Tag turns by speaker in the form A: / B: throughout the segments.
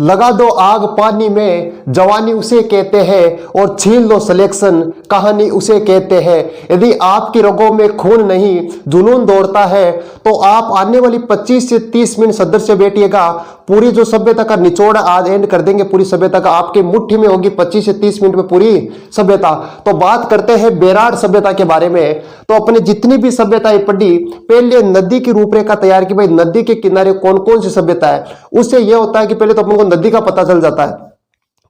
A: लगा दो आग पानी में, जवानी उसे कहते हैं, और छीन लो सिलेक्शन, कहानी उसे कहते हैं। यदि आपकी रगों में खून नहीं जुनून दौड़ता है तो आप आने वाली 25 से 30 मिनट सदर से बैठिएगा। पूरी जो सभ्यता का निचोड़ आज एंड कर देंगे। पूरी सभ्यता का आपके मुट्ठी में होगी 25 से 30 मिनट में पूरी सभ्यता। तो बात करते हैं बेराट सभ्यता के बारे में। तो अपने जितनी भी सभ्यताएं पढ़ी, पहले नदी की रूपरेखा तैयार की, भाई नदी के किनारे कौन कौन सी सभ्यता है। उससे यह होता है कि पहले तो अपन को नदी का पता चल जाता है।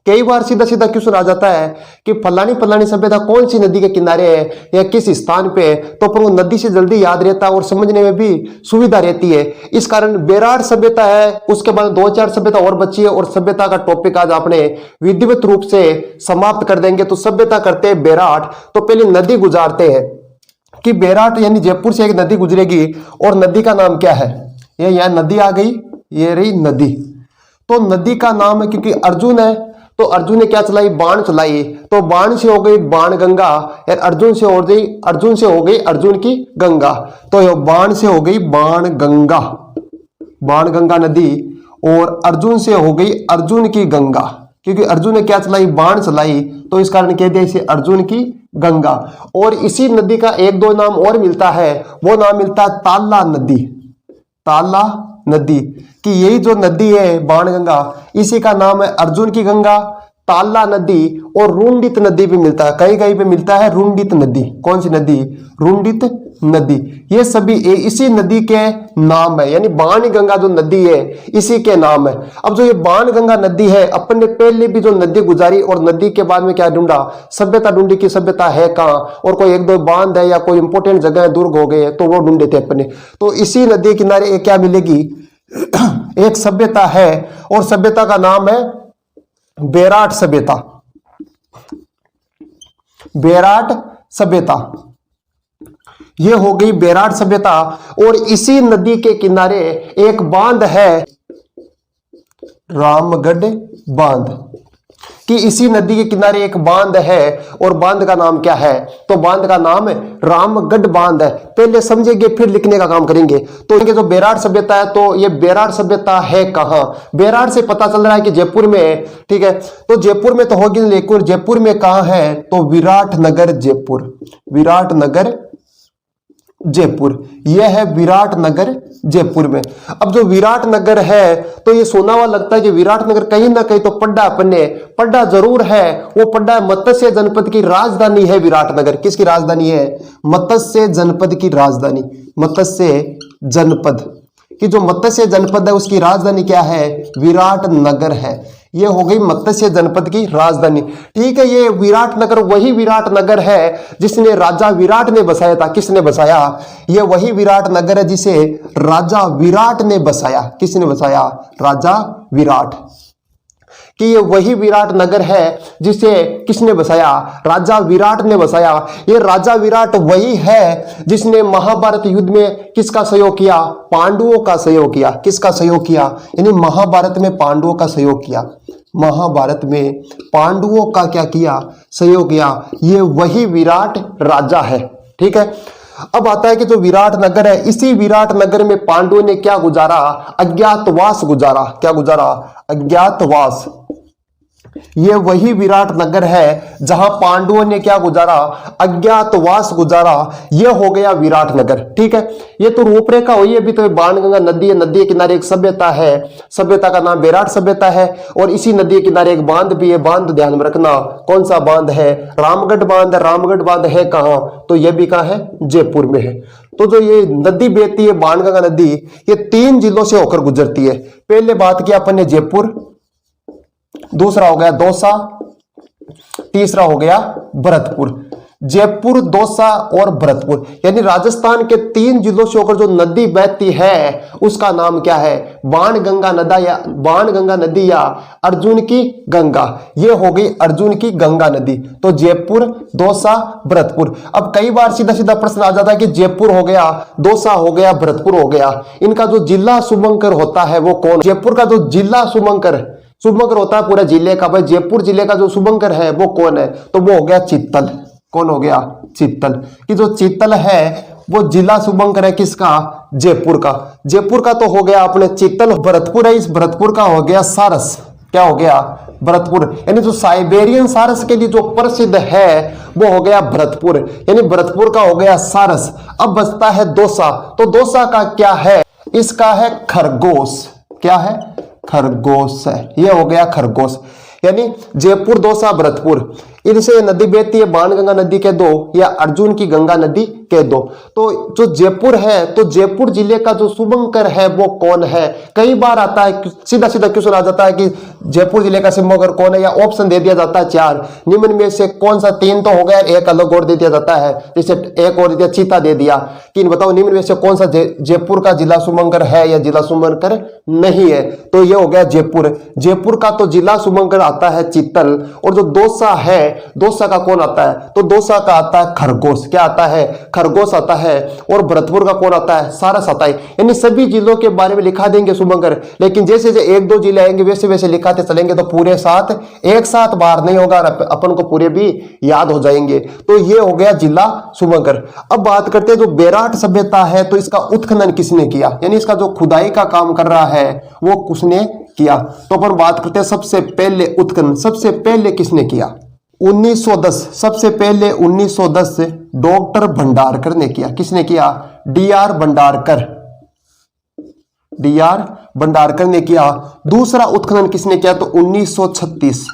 A: कई बार सीधा सीधा क्वेश्चन आ जाता है कि फलानी फलानी सभ्यता कौन सी नदी के किनारे है या किस स्थान पे है, तो अपन को नदी से जल्दी याद रहता है और समझने में भी सुविधा रहती है। इस कारण बेराट सभ्यता है। उसके बाद 2-4 सभ्यता और बची है और सभ्यता का टॉपिक आज आपने विधिवत रूप से समाप्त कर देंगे। तो सभ्यता करते हैं बेराट। तो पहले नदी गुजारते हैं कि बेराट यानी जयपुर से एक नदी गुजरेगी और नदी का नाम क्या है। ये यहाँ नदी आ गई, ये रही नदी। तो नदी का नाम है, क्योंकि अर्जुन है तो अर्जुन ने क्या चलाई, बाण चलाई। तो बाण से हो गई बाण गंगा, और अर्जुन से हो गई अर्जुन की गंगा। तो ये बाण से हो गई बाण गंगा नदी, और अर्जुन से हो गई अर्जुन की गंगा, क्योंकि अर्जुन ने क्या चलाई, बाण चलाई। तो इस कारण कह दिया इसे अर्जुन की गंगा। और इसी नदी का 1-2 नाम और मिलता है, वो नाम मिलता है ताला नदी, कि यही जो नदी है बाणगंगा, इसी का नाम है अर्जुन की गंगा, ताला नदी। और रुंडित नदी भी मिलता है, कहीं कहीं पे मिलता है रुंडित नदी। कौन सी नदी, रुंडित नदी। ये सभी इसी नदी के नाम है, यानी बाणगंगा जो नदी है इसी के नाम है। अब जो ये बाणगंगा नदी है, अपन ने पहले भी जो नदी गुजारी और नदी के बाद में क्या ढूंढा, सभ्यता ढूंढी कि सभ्यता है कहाँ, और कोई 1-2 बांध है या कोई इंपोर्टेंट जगह है, दुर्ग हो गए तो वो ढूंढे थे अपने। तो इसी नदी किनारे क्या मिलेगी, एक सभ्यता है और सभ्यता का नाम है बेराट सभ्यता। यह हो गई बेराट सभ्यता। और इसी नदी के किनारे एक बांध है, रामगढ़ बांध, कि इसी नदी के किनारे एक बांध है और बांध का नाम क्या है, तो बांध का नाम है रामगढ़ बांध है। पहले समझेंगे फिर लिखने का काम करेंगे। तो इनके जो बेराट सभ्यता है, तो ये बेराट सभ्यता है कहां, बेराट से पता चल रहा है कि जयपुर में है, ठीक है। तो जयपुर में तो होगी, लेकिन जयपुर में कहां है, तो विराटनगर जयपुर, यह है विराटनगर जयपुर में। अब जो विराटनगर है, तो ये सुना हुआ लगता है कि विराटनगर कहीं ना कहीं तो पढ़ा अपन ने, पढ़ा जरूर है। वो पढ़ा है मत्स्य जनपद की राजधानी है विराटनगर। किसकी राजधानी है, मत्स्य जनपद की राजधानी, मत्स्य जनपद की जो मत्स्य जनपद है उसकी राजधानी क्या है, विराटनगर है। ये हो गई मत्स्य जनपद की राजधानी, ठीक है। ये विराटनगर वही विराटनगर है जिसने राजा विराट ने बसाया था। किसने बसाया, ये वही विराटनगर है जिसे राजा विराट ने बसाया। किसने बसाया, राजा विराट। कि ये वही विराटनगर है जिसे किसने बसाया, राजा विराट ने बसाया। ये राजा विराट वही है जिसने महाभारत युद्ध में किसका सहयोग किया, पांडवों का सहयोग किया। किसका सहयोग किया, यानी महाभारत में पांडवों का सहयोग किया। महाभारत में पांडवों का क्या किया, सहयोग किया। ये वही विराट राजा है, ठीक है। अब आता है कि जो विराटनगर है, इसी विराटनगर में पांडवों ने क्या गुजारा, अज्ञातवास गुजारा। क्या गुजारा, अज्ञातवास। ये वही विराटनगर है जहां पांडवों ने क्या गुजारा, अज्ञातवास गुजारा। ये हो गया विराटनगर, ठीक है। ये तो रूपरेखा हुई है। अभी तो बाणगंगा नदी है, नदी के किनारे एक सभ्यता है, सभ्यता का नाम बेराट सभ्यता है। और इसी नदी के किनारे एक बांध भी है, बांध ध्यान में रखना। कौन सा बांध है, रामगढ़ बांध है। रामगढ़ बांध है कहां, तो यह भी कहां है, जयपुर में है। तो जो ये नदी बहती है बाणगंगा नदी, ये 3 जिलों से होकर गुजरती है। पहले बात किया अपन ने जयपुर, दूसरा हो गया दौसा, तीसरा हो गया भरतपुर। जयपुर, दौसा और भरतपुर, यानी राजस्थान के 3 जिलों से होकर जो नदी बहती है उसका नाम क्या है, बाणगंगा नदी या अर्जुन की गंगा। ये हो गई अर्जुन की गंगा नदी। तो जयपुर, दौसा, भरतपुर। अब कई बार सीधा सीधा प्रश्न आ जाता है कि जयपुर हो गया, दौसा हो गया, भरतपुर हो गया, इनका जो जिला शुभंकर होता है वो कौन। जयपुर का जो जिला शुभंकर होता है पूरा जिले का, भाई जयपुर जिले का जो शुभंकर है वो कौन है, तो वो हो गया चित्तल। कौन हो गया, चित्तल। कि जो चित्तल है वो जिला शुभंकर है किसका, जयपुर का। जयपुर का तो हो गया अपने चित्तल। भरतपुर है, इस भरतपुर का हो गया सारस। क्या हो गया, भरतपुर। यानी जो साइबेरियन सारस के लिए जो प्रसिद्ध है वो हो गया भरतपुर, यानी भरतपुर का हो गया सारस। अब बचता है दौसा, तो दौसा का क्या है, इसका है खरगोश। क्या है, खरगोश है, ये हो गया खरगोश। यानी जयपुर, दौसा, भरतपुर, इनसे नदी बहती है, बाणगंगा नदी कह दो या अर्जुन की गंगा नदी कह दो। तो जो जयपुर है, तो जयपुर जिले का जो शुभंकर है वो कौन है। कई बार आता है, सीधा सीधा क्वेश्चन आ जाता है कि जयपुर जिले का शुभंकर कौन है, या ऑप्शन दे दिया जाता है 4, निम्न में से कौन सा, 3 तो हो गया, एक अलग और दे दिया जाता है, जैसे एक और दिया चीता दे दिया कि बताओ निम्न में से कौन सा जयपुर का जिला शुभंकर है या जिला शुभंकर नहीं है। तो ये हो गया जयपुर। जयपुर का तो जिला शुभंकर आता है चित्तल, और जो दौसा है, दौसा का कौन आता है, तो दौसा का आता है खरगोश। क्या आता है, खरगोश आता है। और भरतपुर का कौन आता है, सारस आता है। यानी सभी जिलों के बारे में लिखा देंगे शुभंकर, लेकिन जैसे जैसे 1-2 जिले आएंगे वैसे वैसे लिखाते चलेंगे, तो पूरे साथ एक साथ बाहर नहीं होगा, अपन को पूरे भी याद हो जाएंगे। तो ये हो गया जिला शुभंकर। अब बात करते हैं जो बेराट सभ्यता है, तो इसका उत्खनन किसने किया, यानी इसका जो खुदाई का काम कर रहा है वो किसने किया। तो अपन बात करते हैं सबसे पहले उत्खनन, सबसे पहले किसने किया, 1910, सबसे पहले 1910 से डॉक्टर भंडारकर ने किया। किसने किया, डीआर भंडारकर, डीआर भंडारकर ने किया। दूसरा उत्खनन किसने किया, तो 1936,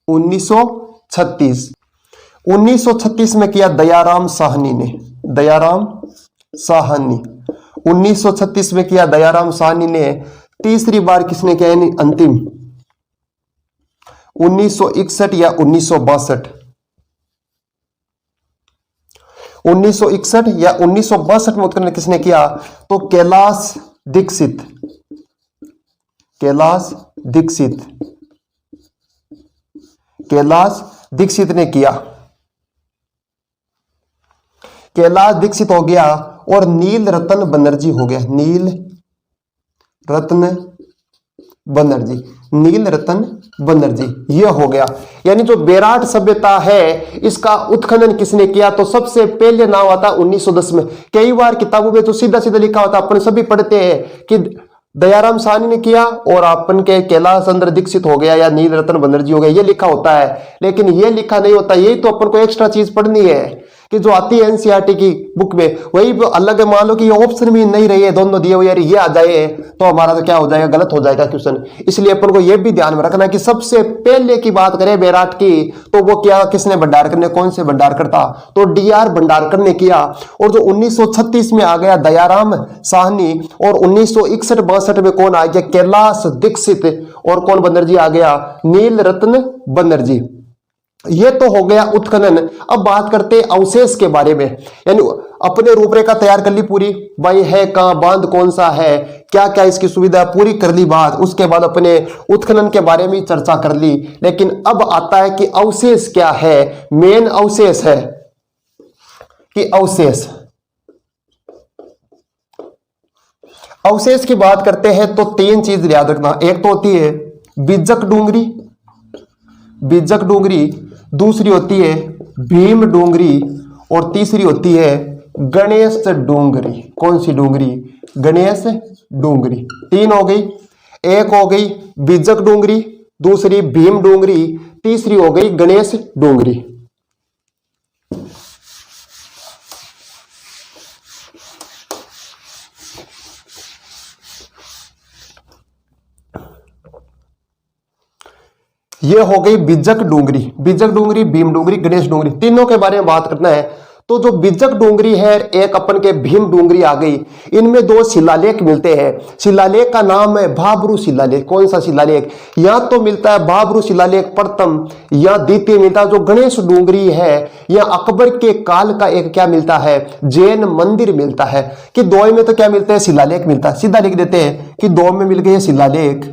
A: 1936, 1936 में किया दयाराम साहनी ने, दयाराम साहनी, 1936 में किया दयाराम साहनी ने। तीसरी बार किसने किया, यानी अंतिम, 1961 या 1962, 1961 या 1962 में उत्खनन किसने किया, तो कैलाश दीक्षित, कैलाश दीक्षित, कैलाश दीक्षित ने किया। कैलाश दीक्षित हो गया, और नील रतन बनर्जी हो गया, नील रत्न बनर्जी, नील रतन बनर्जी, यह हो गया। यानी जो बेराट सभ्यता है इसका उत्खनन किसने किया, तो सबसे पहले नाम आता है 1910 में। कई बार किताबों में तो सीधा सीधा लिखा होता है, अपन सभी पढ़ते हैं कि दयाराम साहनी ने किया और अपन के कैलाश चंद्र दीक्षित हो गया या नील रतन बनर्जी हो गया, ये लिखा होता है, लेकिन ये लिखा नहीं होता। यही तो अपन को एक्स्ट्रा चीज पढ़नी है कि जो आती है एनसीईआरटी की बुक में, वही अलग है। मान लो कि ये ऑप्शन भी नहीं रही है, दोनों दिए हुए, यार ये आ जाए तो हमारा तो क्या हो जाएगा, गलत हो जाएगा क्वेश्चन। इसलिए अपन को ये भी ध्यान में रखना कि सबसे पहले की बात करें बेराट की, तो वो क्या, किसने, भंडारकर ने। कौन से भंडारकर था, तो डीआर भंडारकर ने किया। और जो 1936 में आ गया दयाराम साहनी, और 1961-62 में कौन आ गया, कैलाश दीक्षित, और कौन बनर्जी आ गया, नील रत्न बनर्जी। ये तो हो गया उत्खनन। अब बात करते हैं अवशेष के बारे में, यानी अपने रूपरेखा तैयार कर ली पूरी, भाई है कहां, बांध कौन सा है, क्या क्या इसकी सुविधा पूरी कर ली बात। उसके बाद अपने उत्खनन के बारे में चर्चा कर ली, लेकिन अब आता है कि अवशेष क्या है। मेन अवशेष है कि अवशेष, अवशेष की बात करते हैं तो 3 चीज याद रखना। एक तो होती है बीजक डूंगरी, बीजक डूंगरी, दूसरी होती है भीम डूंगरी, और तीसरी होती है गणेश डूंगरी। कौन सी डूंगरी, गणेश डूंगरी। 3 हो गई, एक हो गई बीजक डूंगरी, दूसरी भीम डूंगरी, तीसरी हो गई गणेश डूंगरी। ये हो गई बिजक डूंगरी, बिजक डूंगरी, भीम डूंगरी, गणेश डूंगरी, तीनों के बारे में बात करना है। तो जो बिजक डूंगरी है, एक अपन के भीम डूंगरी आ गई, इनमें 2 शिलालेख मिलते हैं। शिलालेख का नाम है भाबरू शिलालेख। कौन सा शिलालेख, या तो मिलता है भाबरू शिलालेख प्रथम, या द्वितीय मिलता है जो गणेश डूंगरी है, या अकबर के काल का एक क्या मिलता है, जैन मंदिर मिलता है। कि 2 में तो क्या मिलता है, शिलालेख मिलता है। सीधा लिख देते हैं कि 2 में मिल गए शिलालेख,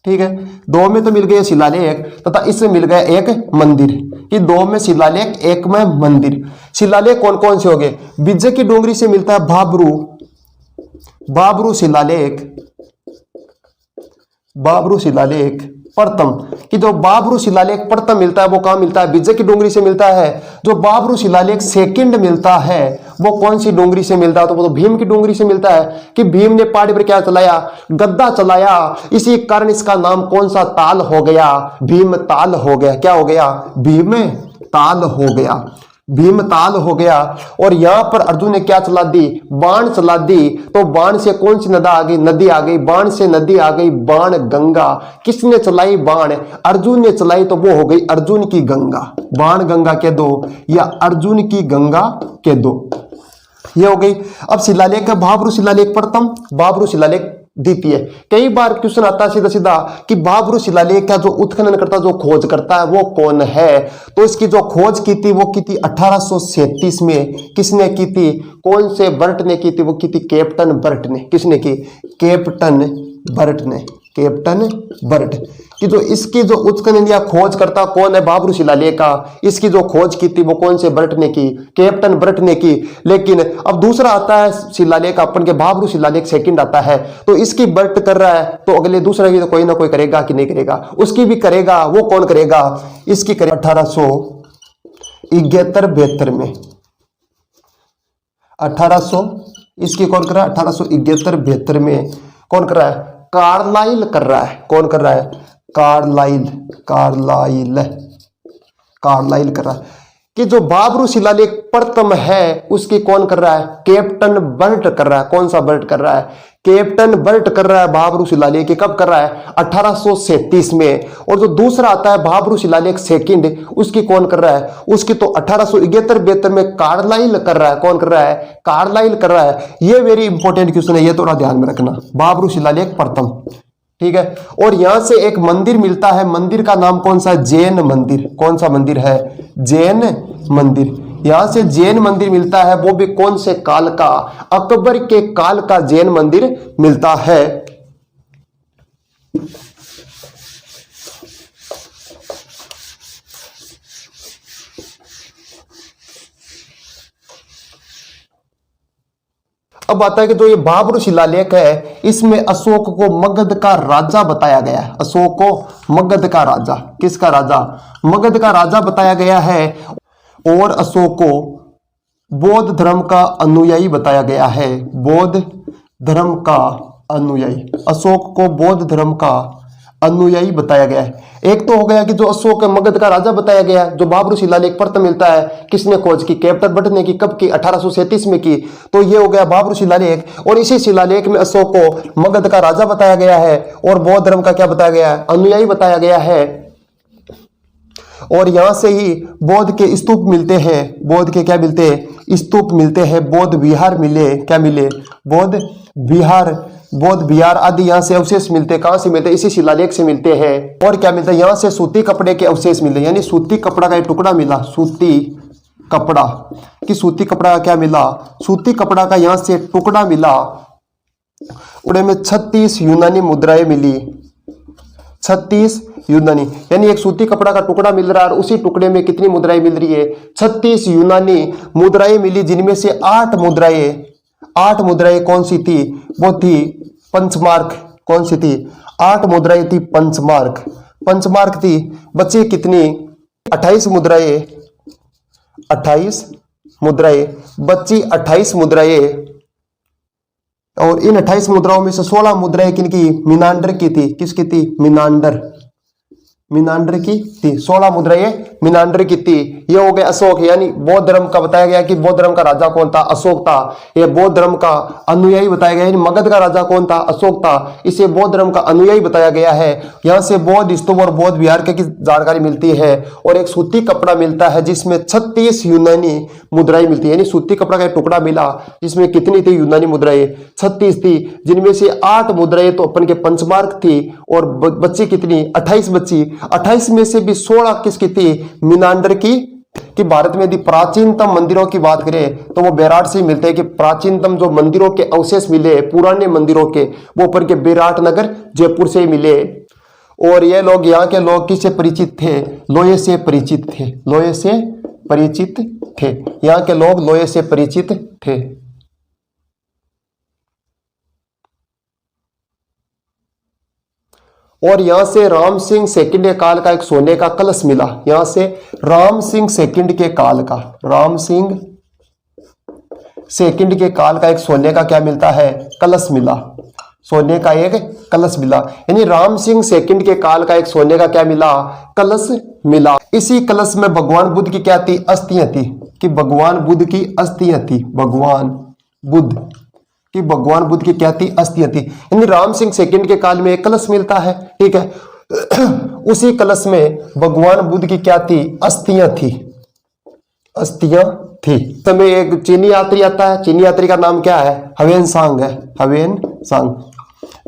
A: ठीक है, 2 में तो मिल गए शिलालेख, तथा इसमें मिल गया एक मंदिर। कि 2 में शिलालेख, 1 में मंदिर। शिलालेख कौन कौन से हो गए, बिजक की डूंगरी से मिलता है भाबरू, भाबरू शिलालेख, भाबरू शिलालेख प्रथम, कि जो बाबरू शिलालेख प्रथम मिलता है वो कहाँ मिलता है? बिज्जै की डोंगरी से मिलता है। जो बाबरू शिलालेख सेकंड मिलता है वो कौन सी डोंगरी से मिलता है? तो वो तो भीम की डोंगरी से मिलता है, कि भीम ने पहाड़ी पर क्या चलाया? गद्दा चलाया। इसी कारण इसका नाम कौन सा ताल हो गया? भीम ताल हो गया। क्या हो गया? भीम ताल हो गया, भीम ताल हो गया। और यहां पर अर्जुन ने क्या चला दी? बाण चला दी। तो बाण से कौन सी नदी आ गई? नदी आ गई। बाण से नदी आ गई, बाण गंगा। किसने चलाई बाण? अर्जुन ने चलाई, तो वो हो गई अर्जुन की गंगा। बाण गंगा कह दो या अर्जुन की गंगा कह दो, ये हो गई। अब शिलालेख है बाबरू शिलालेख प्रथम, बाबरू शिलालेख द्वितीय। कई बार क्वेश्चन आता है सीधा सीधा कि बाबरू शिलालेख का जो उत्खनन करता, जो खोज करता है वो कौन है? तो इसकी जो खोज की थी वो की थी 1837 में। किसने की थी? कौन से बर्ट ने की थी? वो की थी कैप्टन बर्ट ने। किसने की? कैप्टन बर्ट ने, कैप्टन बर्ट कि जो इसकी जो उत्खनन या खोज करता कौन है? बाबरू शिलालेख का। इसकी जो खोज की थी वो कौन से बर्ट ने की? कैप्टन बर्ट ने की। लेकिन अब दूसरा आता है शिलालेख अपन के, बाबरू शिलालेख सेकंड आता है, तो इसकी बर्ट कर रहा है, तो अगले दूसरा भी तो कोई ना कोई करेगा कि नहीं करेगा? उसकी भी करेगा। वो कौन करेगा? इसकी करेगा 1871-72 में। 1800 इसकी कौन कर रहा है? 1871-72 में कौन कर रहा है? कार्लाइल कर रहा है। कौन कर रहा है? कार्लाइल, कार्लाइल, कार्लाइल कर रहा है। कि जो बाबरू शिलालेख प्रथम है उसकी कौन कर रहा है? कैप्टन बर्ट कर रहा है। कौन सा बर्ट कर रहा है? कैप्टन बर्ट कर रहा है बाबरू शिलालेख। कब कर रहा है? 1837 में। और जो दूसरा आता है बाबरू शिलालेख सेकंड, उसकी कौन कर रहा है? उसकी तो 1871-72 में कार्लाइल कर रहा है। कौन कर रहा है? कार्लाइल कर रहा है। ये वेरी इंपॉर्टेंट क्वेश्चन है, ये थोड़ा ध्यान में रखना। बाबरू शिलालेख प्रथम, ठीक है। और यहां से एक मंदिर मिलता है, मंदिर का नाम कौन सा है? जैन मंदिर। कौन सा मंदिर है? जैन मंदिर। यहां से जैन मंदिर मिलता है, वो भी कौन से काल का? अकबर के काल का जैन मंदिर मिलता है। अब आता है कि जो ये बाबरू शिलालेख है इसमें अशोक को मगध का राजा बताया गया है। अशोक को मगध का राजा, किसका राजा? मगध का राजा बताया गया है। और अशोक को बौद्ध धर्म का अनुयायी बताया गया है। बौद्ध धर्म का अनुयायी, अशोक को बौद्ध धर्म का अनुयायी बताया गया है। एक तो हो गया कि जो अशोक मगध का राजा बताया गया, जो बाबरू शिलालेख प्रथम मिलता है, किसने खोज की? कैप्टन बर्ट ने की। कब की? 1837 में की। तो ये हो गया बाबरू शिलालेख। और इसी शिलालेख में अशोक को मगध का राजा बताया गया है और बौद्ध धर्म का क्या बताया गया है? अनुयायी बताया गया है। और यहां से ही बौद्ध के स्तूप मिलते हैं। बौद्ध के क्या मिलते हैं? स्तूप मिलते हैं। बौद्ध विहार मिले। क्या मिले? बौद्ध विहार, बौद्ध विहार आदि यहां से अवशेष मिलते हैं। कहां से मिलते हैं? इसी शिलालेख से मिलते हैं। और क्या मिलता है? यहां से सूती कपड़े के अवशेष मिले, यानी सूती कपड़ा का एक टुकड़ा मिला। सूती कपड़ा, कि सूती कपड़ा का क्या मिला? सूती कपड़ा का यहां से टुकड़ा मिला। उड़े में 36 यूनानी मुद्राएं मिली। 36 यूनानी, यानी एक सूती कपड़ा का टुकड़ा मिल रहा है और उसी टुकड़े में कितनी मुद्राएं मिल रही है? 36 यूनानी मुद्राएं मिली, जिनमें से 8 मुद्राएं कौन सी थी? वो थी पंचमार्क। कौन सी थी? 8 मुद्राएं थी पंचमार्क। पंचमार्क थी। बची कितनी? 28 मुद्राएं। 28 मुद्राएं बची, 28 मुद्राएं। और इन 28 मुद्राओं में से 16 मुद्राएं किनकी? मीनांडर की थी। किसकी थी? मीनांडर, मीनांडर की थी। 16 मुद्राएं मीनांडर की थी। ये हो गया अशोक, यानी बौद्ध धर्म का बताया गया कि बौद्ध धर्म का राजा कौन था? अशोक था। ये बौद्ध धर्म का अनुयायी बताया गया है। मगध का राजा कौन था? अशोक था। इसे बौद्ध धर्म का अनुयायी बताया गया है। यहां से बौद्ध स्तूप और बौद्ध विहार की जानकारी मिलती है। और एक सूती कपड़ा मिलता है जिसमें 36 यूनानी मुद्राएं मिलती है, यानी सूती कपड़ा का एक टुकड़ा मिला जिसमें कितनी थी? यूनानी मुद्राएं 36 थी, जिनमें से 8 मुद्राएं तो अपन के पंचमार्क थी और बच्ची कितनी? 28 बच्ची। 28 में से भी 16 किसकी थी? मीनांडर की। कि भारत में यदि प्राचीनतम मंदिरों की बात करें तो वो बेराट से ही मिलते हैं। कि प्राचीनतम जो मंदिरों के अवशेष मिले, पुराने मंदिरों के, वो अपन के बेराट नगर जयपुर से ही मिले। और ये लोग, यहाँ के लोग किससे परिचित थे? लोहे से परिचित थे। लोहे से परिचित थे। यहाँ के लोग लोहे से परिचित थे। और यहां से राम सिंह सेकंड के काल का एक सोने का कलश मिला। यहां से राम सिंह सेकंड के काल का, राम सिंह सेकंड के काल का एक सोने का क्या मिलता है, कलश मिला। सोने का एक कलश मिला, यानी राम सिंह सेकंड के काल का एक सोने का क्या मिला, कलश मिला। इसी कलश में भगवान बुद्ध की क्या थी, अस्थियां थी, कि भगवान बुद्ध की अस्थियां थी, भगवान बुद्ध की क्या थी, अस्थियां थी। यानी राम सिंह सेकंड के काल में एक कलश मिलता है, ठीक है। उसी कलश में भगवान बुद्ध की क्या थी, अस्थियां थी, अस्थियां थी। समय एक चीनी यात्री आता है, चीनी यात्री का नाम क्या है, ह्वेनसांग है, ह्वेनसांग।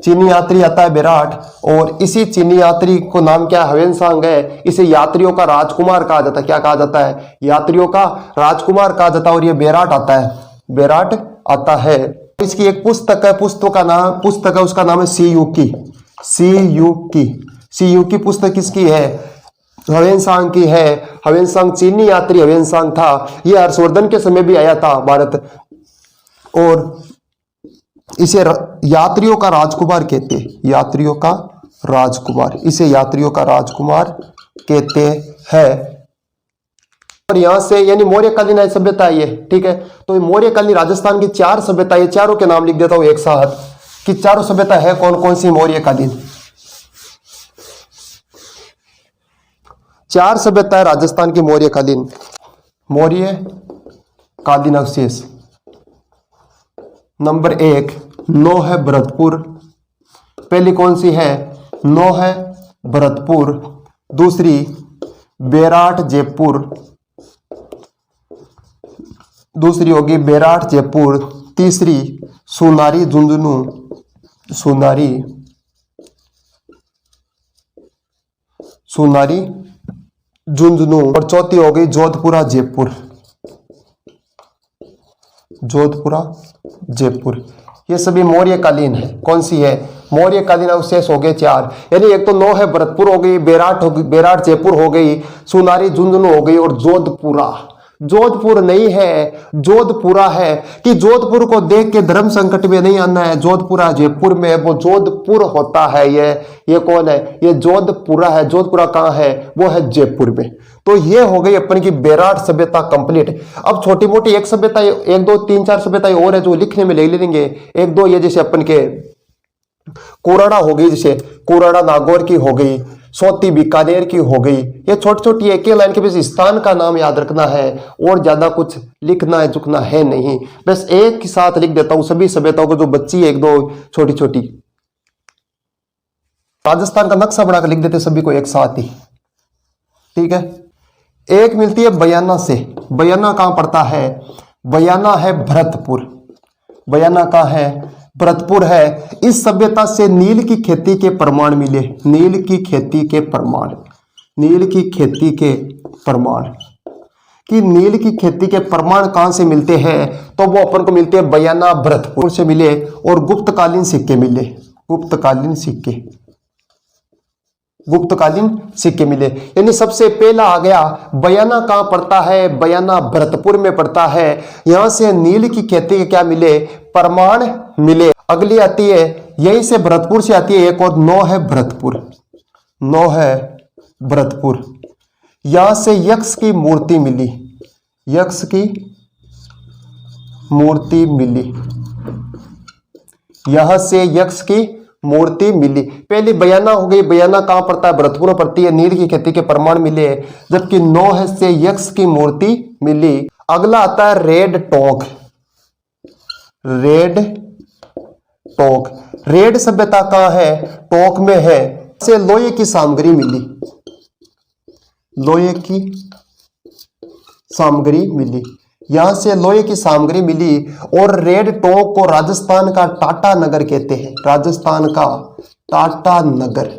A: चीनी यात्री आता है विराट, और इसी चीनी यात्री को नाम क्या है, ह्वेनसांग है। इसे यात्रियों का राजकुमार कहा जाता है। क्या कहा जाता है, यात्रियों का राजकुमार कहा जाता है। और ये विराट आता है, विराट आता है। इसकी एक पुस्तक है, पुस्तक है उसका नाम है सीयूकी। सीयूकी पुस्तक किसकी है, ह्वेनसांग की है। ह्वेनसांग चीनी यात्री ह्वेनसांग था। यह हर्षवर्धन के समय भी आया था भारत, और इसे यात्रियों का राजकुमार कहते हैं, यात्रियों का राजकुमार, इसे यात्रियों का राजकुमार कहते हैं। और यहां से यानी मौर्यकालीन सभ्यता है ये, ठीक है। तो मौर्यकालीन राजस्थान की 4 सभ्यता, ये चारों के नाम लिख देता हूं एक साथ, कि चारों सभ्यता है कौन कौन सी मौर्यकालीन। 4 सभ्यता है राजस्थान की मौर्यकालीन। मौर्यकालीन अवशेष, नंबर 1 नौ है भरतपुर। पहली कौन सी है, नौ है भरतपुर। दूसरी बेराट जयपुर, दूसरी होगी बेराट जयपुर। तीसरी सोनारी झुंझुनू, सोनारी झुंझुनू। और चौथी हो गई जोधपुरा जयपुर, जोधपुरा जयपुर। ये सभी मौर्यकालीन है। कौन सी है, मौर्यकालीन अवशेष हो गए 4। यानी एक तो नौ है भरतपुर हो गई, बेराट जयपुर हो गई, सोनारी झुंझुनू हो गई, और जोधपुरा, जोधपुर नहीं है, जोधपुरा है। कि जोधपुर को देख के धर्म संकट में नहीं आना है, जोधपुरा जयपुर में, वो जोधपुर होता है। ये कौन है, ये जोधपुरा है। जोधपुरा कहाँ है, वो है जयपुर में। तो ये हो गई अपन की बेराट सभ्यता कंप्लीट। अब छोटी मोटी एक सभ्यता, 1 2 3 4 सभ्यताएं और है जो लिखने में ले लेंगे। 1 2 ये जैसे अपन के कोराड़ा हो गई, जैसे कोराड़ा नागौर की हो गई, सोती बीकानेर की हो गई। ये छोटी छोटी एक ही लाइन के बीच स्थान का नाम याद रखना है, और ज्यादा कुछ लिखना है चुकना है नहीं। बस एक ही साथ लिख देता हूं सभी सभ्यताओं को, जो बच्ची 1 2 छोटी छोटी। राजस्थान का नक्शा बनाकर लिख देते सभी को एक साथ ही, ठीक है। एक मिलती है बयाना से। बयाना कहां पड़ता है, बयाना है भरतपुर। बयाना कहां है, भरतपुर है। इस सभ्यता से नील की खेती के प्रमाण मिले, नील की खेती के प्रमाण, नील की खेती के प्रमाण। कि नील की खेती के प्रमाण कहां से मिलते हैं, तो वो अपन को मिलते हैं बयाना भरतपुर से मिले, और गुप्तकालीन सिक्के मिले, गुप्तकालीन सिक्के, गुप्तकालीन सिक्के मिले। यानी सबसे पहला आ गया बयाना, कहां पड़ता है, बयाना भरतपुर में पड़ता है। यहां से नील की खेती के क्या मिले, प्रमाण मिले। अगली आती है यहीं से भरतपुर से आती है एक और, नौ है भरतपुर, नौ है भरतपुर। यहां से यक्ष की मूर्ति मिली, यक्ष की मूर्ति मिली, यहां से यक्ष की मूर्ति मिली। पहली बयाना हो गई, बयाना कहां पड़ता है, भरतपुर में पड़ती है। नील की खेती के प्रमाण मिले, जबकि नौ है से यक्ष की मूर्ति मिली। अगला आता है रेड टोक, रेड टोक। रेड सभ्यता कहां है, टोक में है। से लोहे की सामग्री मिली, लोहे की सामग्री मिली, यहां से लोहे की सामग्री मिली। और रेड टोक को राजस्थान का टाटा नगर कहते हैं, राजस्थान का टाटा नगर,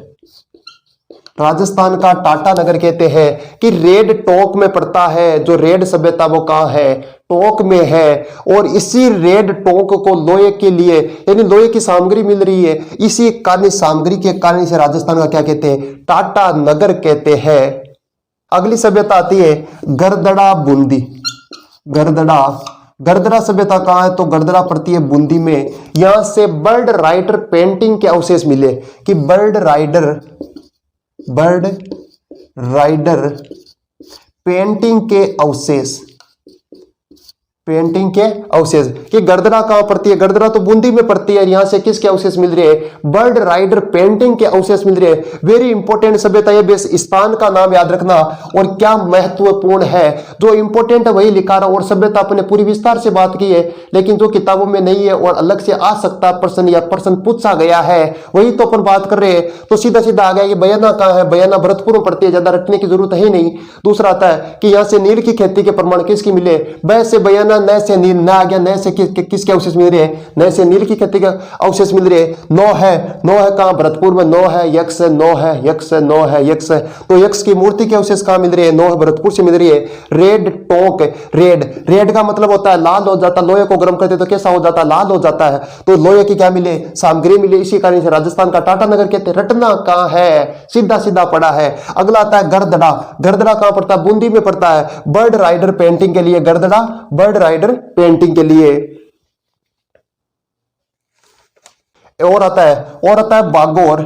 A: राजस्थान का टाटा नगर कहते हैं। कि रेड टोक में पड़ता है, जो रेड सभ्यता वो कहां है, टोक में है। और इसी रेड टोक को लोहे के लिए, यानी लोहे की सामग्री मिल रही है, इसी कारण सामग्री के कारण इसे राजस्थान का क्या कहते हैं, टाटा नगर कहते हैं। अगली सभ्यता आती है गरदड़ा बूंदी, गरदड़ा। गरदड़ा सभ्यता कहां है, तो गरदड़ा पड़ती है बूंदी में। यहां से बर्ड राइडर पेंटिंग के अवशेष मिले, कि bird rider bird rider painting के अवशेष, पेंटिंग के अवशेष। कि गर्दरा कहां पड़ती है? गर्दरा तो बूंदी में पड़ती है। यहां से किसके अवशेष मिल रहे हैं? बर्ड राइडर पेंटिंग के अवशेष मिल रहे हैं। वेरी इंपॉर्टेंट सभ्यता, ये बेस स्थान का नाम याद रखना और क्या महत्वपूर्ण है। जो इंपॉर्टेंट है वही लिखा रहा, और सभ्यता अपने पूरी विस्तार से बात की है, लेकिन जो किताबों में नहीं है और अलग से आ सकता प्रश्न या प्रश्न पूछा गया है वही तो अपन बात कर रहे हैं। तो सीधा सीधा आ गया कि बयाना कहां है? बयाना भरतपुर में पड़ती है, ज्यादा रटने की जरूरत है ही नहीं। दूसरा आता है कि यहां से नील की खेती के प्रमाण किसकी मिले? बै से बयाना, नए से नील, न आ गया, नए से किसके अवशेष मिल रहे हैं? नए से नील की खेती के अवशेष मिल रहे हैं। नौ है, नौ है कहां? भरतपुर में। नौ है, यक्ष है, नौ है, यक्ष है, नौ है, यक्ष है। तो यक्ष की मूर्ति के अवशेष कहां मिल रहे हैं? नौ है, भरतपुर से मिल रही है। रेड टोक, रेड, रेड का मतलब होता है लाल हो जाता। लोहे को गर्म करते तो कैसा हो जाता? लाल हो जाता है। तो लोहे की क्या मिले? सामग्री मिले। इसी कारण से राजस्थान का टाटा नगर कहते हैं। रटना कहां है? सीधा सीधा पड़ा है। अगला आता है गर्दड़ा। गर्दड़ा कहां पड़ता है? बूंदी में पड़ता है। बर्ड राइडर पेंटिंग के लिए गर्दड़ा, बर्ड राइडर पेंटिंग के लिए। और आता है बागोर।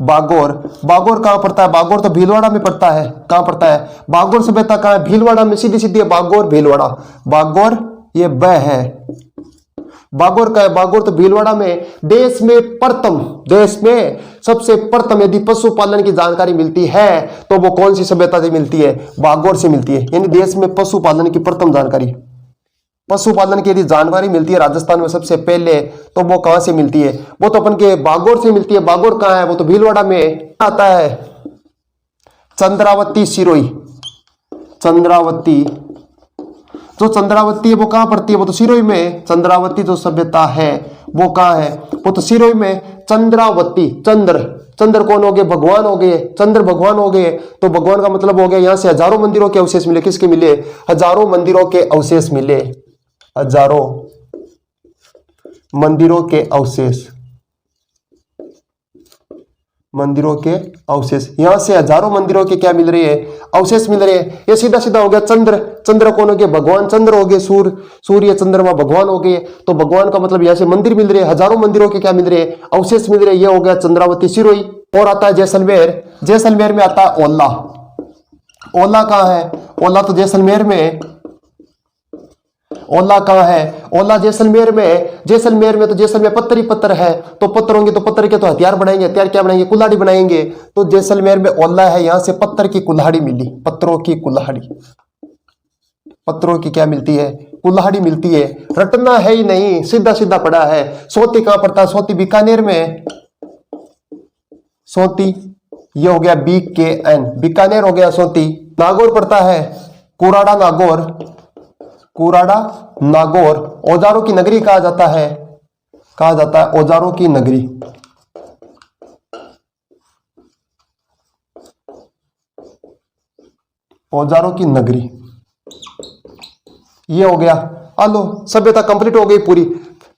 A: बागोर, बागोर कहां पड़ता है? बागोर तो भीलवाड़ा में पड़ता है। कहां पड़ता है? बागोर सभ्यता कहां है? भीलवाड़ा में। सीधी सीधी है बागोर, भीलवाड़ा। बागोर ये ब है। बागोर का है? बागोर तो भीलवाड़ा में। देश में प्रथम, देश में सबसे प्रथम यदि पशुपालन की जानकारी मिलती है तो वो कौन सी सभ्यता से मिलती है? बागोर से मिलती है। यानी देश में पशुपालन की प्रथम जानकारी, पशुपालन की यदि जानकारी मिलती है राजस्थान में सबसे पहले, तो वो कहां से मिलती है? वो तो अपन के बागोर से मिलती है। बागोर कहां है? वो तो भीलवाड़ा में आता है। चंद्रावती सिरोही, चंद्रावती, जो चंद्रावती है वो कहां पड़ती है? वो तो सिरोही में। चंद्रावती जो सभ्यता है वो कहां है? वो तो सिरोही में। चंद्रावती, चंद्र, चंद्र कौन हो गए? भगवान हो गए। चंद्र भगवान हो गए तो भगवान का मतलब हो गया यहां से हजारों मंदिरों के अवशेष मिले। किसके मिले? हजारों मंदिरों के अवशेष मिले। हजारों मंदिरों के अवशेष, मंदिरों के अवशेष। यहां से हजारों मंदिरों के क्या मिल रहे हैं? अवशेष मिल रहे हैं। ये सीधा सीधा हो गया चंद्र। चंद्र कौन हो गए? भगवान चंद्र हो गए। सूर्य चंद्रमा भगवान हो गए। तो भगवान का मतलब यहां से मंदिर मिल रहे हैं। हजारों मंदिरों के क्या मिल रहे हैं? अवशेष मिल रहे हैं। ये हो गया चंद्रावती सिरोही। और आता है जैसलमेर। जैसलमेर में आता है ओला। ओला कहां है? ओला तो जैसलमेर में। ओला कहां है? ओला जैसलमेर में। जैसलमेर में तो जैसलमेर पत्थर ही पत्थर है। तो पत्थर होंगे तो पत्थर के तो हथियार बनाएंगे। हथियार क्या बनाएंगे? कुल्हाड़ी बनाएंगे। तो जैसलमेर में ओला है, यहां से पत्थर की कुल्हाड़ी मिली। पत्थरों की कुल्हाड़ी, पत्थरों की क्या मिलती है? कुल्हाड़ी मिलती है। रटना है ही नहीं, सीधा सीधा पड़ा है। सोती कहां पड़ता है? सोती बीकानेर में। सोती ये हो गया BKN, बीकानेर हो गया सोती। नागौर पड़ता है कुराड़ा नागौर, कुराड़ा नागौर। औजारों की नगरी कहा जाता है, कहा जाता है औजारों की नगरी। औजारों की नगरी ये हो गया। आलो सभ्यता कंप्लीट हो गई पूरी।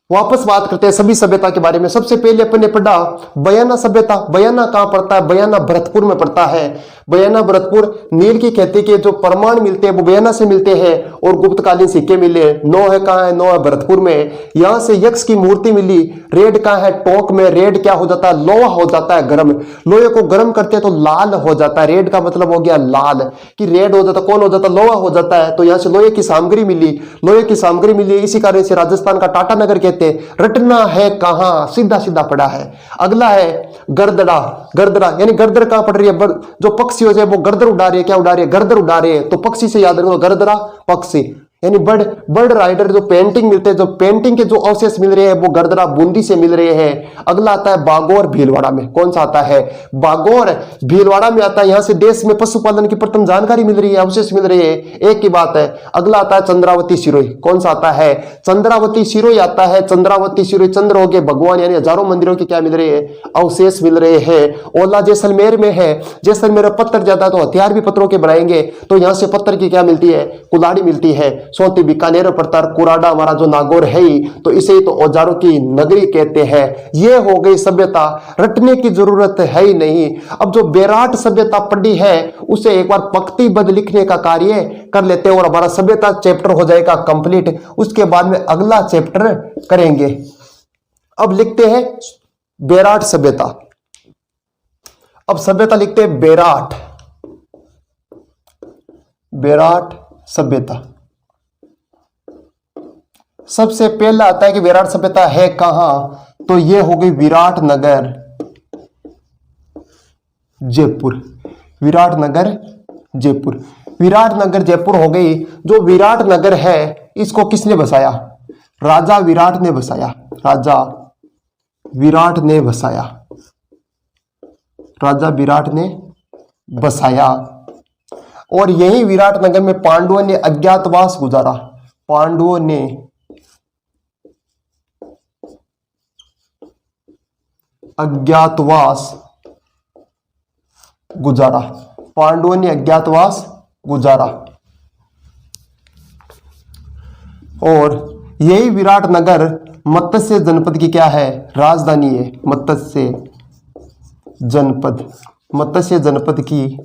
A: वापस बात करते हैं सभी सभ्यता के बारे में। सबसे पहले अपन ने पढ़ा बयाना सभ्यता। बयाना कहां पड़ता है? बयाना भरतपुर में पड़ता है। बयाना भरतपुर। नील की खेती के जो प्रमाण मिलते हैं वो बयाना से मिलते हैं और गुप्तकालीन सिक्के मिले। नौ है कहां है? नौ है भरतपुर में। यहां से यक्ष की मूर्ति मिली। रेड कहां है? टोंक में। रेड क्या हो जाता है? लोहा हो जाता है गर्म। लोहे को गर्म करते हैं तो लाल हो जाता है। रेड का मतलब हो गया लाल, कि रेड हो जाता कौन हो जाता? लोहा हो जाता है। तो यहां से लोहे की सामग्री मिली। लोहे की सामग्री मिली, इसी कारण से राजस्थान का टाटा नगर कहते हैं। रटना है कहां? सीधा सीधा पड़ा है। अगला है गर्दड़ा। गर्दड़ा यानी गर्दर कहां पड़ रही है? जो पक्षी हो जाए वो गर्दर उड़ा रही है। क्या उड़ा रही है? गर्दर उड़ा रही है। तो पक्षी से याद रखो गर्दड़ा पक्षी। यानी बर्ड राइडर जो पेंटिंग मिलते हैं, जो पेंटिंग के जो अवशेष मिल रहे हैं वो गर्दरा बूंदी से मिल रहे हैं। अगला आता है बागौर भीलवाड़ा में। कौन सा आता है? बागौर भीलवाड़ा में आता है। यहां से देश में पशुपालन की प्रथम जानकारी मिल रही है, अवशेष मिल रहे हैं। एक की बात है। अगला आता है चंद्रावती सिरोही। कौन सा आता है? चंद्रावती सिरोही आता है। चंद्रावती सिरोही, चंद्र हो गए भगवान, यानी हजारों मंदिरों के क्या मिल रहे हैं? अवशेष मिल रहे हैं। ओला जैसलमेर में है। जैसलमेर में पत्थर ज्यादा है तो हथियार भी पत्थरों के बनाएंगे। तो यहां से पत्थर की क्या मिलती है? कुल्हाड़ी मिलती है। सोती बीकानेर पड़ता है। कुराड़ा हमारा जो नागौर है ही, तो इसे ही तो औजारों की नगरी कहते हैं। ये हो गई सभ्यता। रटने की जरूरत है ही नहीं। अब जो बेराट सभ्यता पढ़ी है उसे एक बार पंक्तिबद्ध लिखने का कार्य कर लेते हैं और हमारा सभ्यता चैप्टर हो जाएगा कंप्लीट। उसके बाद में अगला चैप्टर करेंगे। अब लिखते हैं बेराट सभ्यता। अब सभ्यता लिखते हैं बेराट, बेराट सभ्यता। सबसे पहला आता है कि विराट सभ्यता है कहां, तो ये हो गई विराटनगर जयपुर, विराटनगर जयपुर। विराटनगर जयपुर हो गई। जो विराटनगर है इसको किसने बसाया, राजा विराट ने बसाया, राजा विराट ने बसाया, राजा विराट ने बसाया। और यही विराटनगर में पांडवों ने अज्ञातवास गुजारा, पांडवों ने अज्ञातवास गुजारा, पांडवों ने अज्ञातवास गुजारा। और यही विराटनगर मत्स्य जनपद की क्या है, राजधानी है, मत्स्य जनपद, मत्स्य जनपद की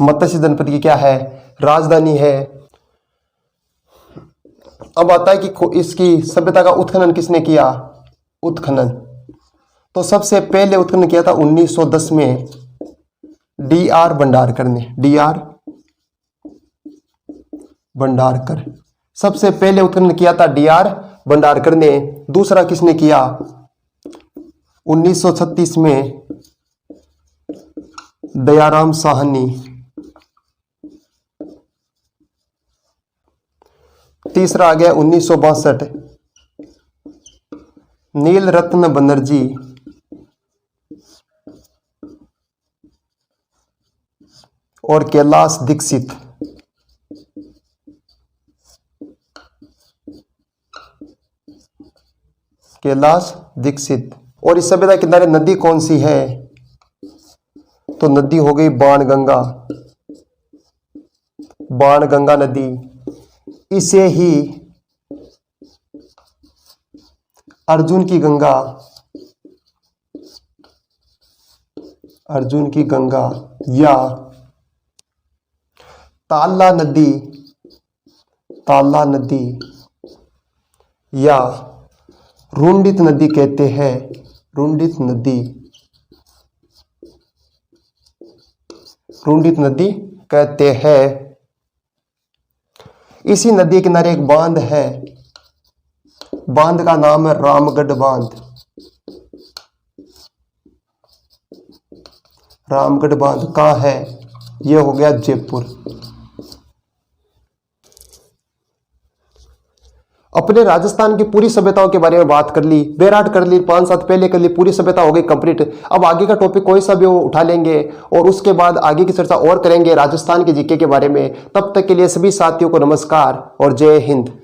A: मत्स्य जनपद की क्या है, राजधानी है। अब आता है कि इसकी सभ्यता का उत्खनन किसने किया, उत्खनन। तो सबसे पहले उत्खनन किया था 1910 में डी.आर. भंडारकर ने, डी.आर. भंडारकर, सबसे पहले उत्खनन किया था डी.आर. भंडारकर ने। दूसरा किसने किया, 1936 में दयाराम साहनी। तीसरा आ गया 1962 नील रत्न बनर्जी। और कैलाश दीक्षित, कैलाश दीक्षित। और इस सभ्यता के किनारे नदी कौन सी है, तो नदी हो गई बाणगंगा, बाणगंगा नदी। इसे ही अर्जुन की गंगा, अर्जुन की गंगा या ताला नदी, ताला नदी या रुंडित नदी कहते हैं, रुंडित नदी, रुंडित नदी कहते हैं। इसी नदी के किनारे एक बांध है, बांध का नाम है रामगढ़ बांध, रामगढ़ बांध कहाँ है, यह हो गया जयपुर। अपने राजस्थान की पूरी सभ्यताओं के बारे में बात कर ली, बेराट कर ली, 5 साल पहले कर ली, पूरी सभ्यता हो गई कंप्लीट। अब आगे का टॉपिक कोई सा भी वो उठा लेंगे और उसके बाद आगे की चर्चा और करेंगे राजस्थान के जीके के बारे में। तब तक के लिए सभी साथियों को नमस्कार और जय हिंद।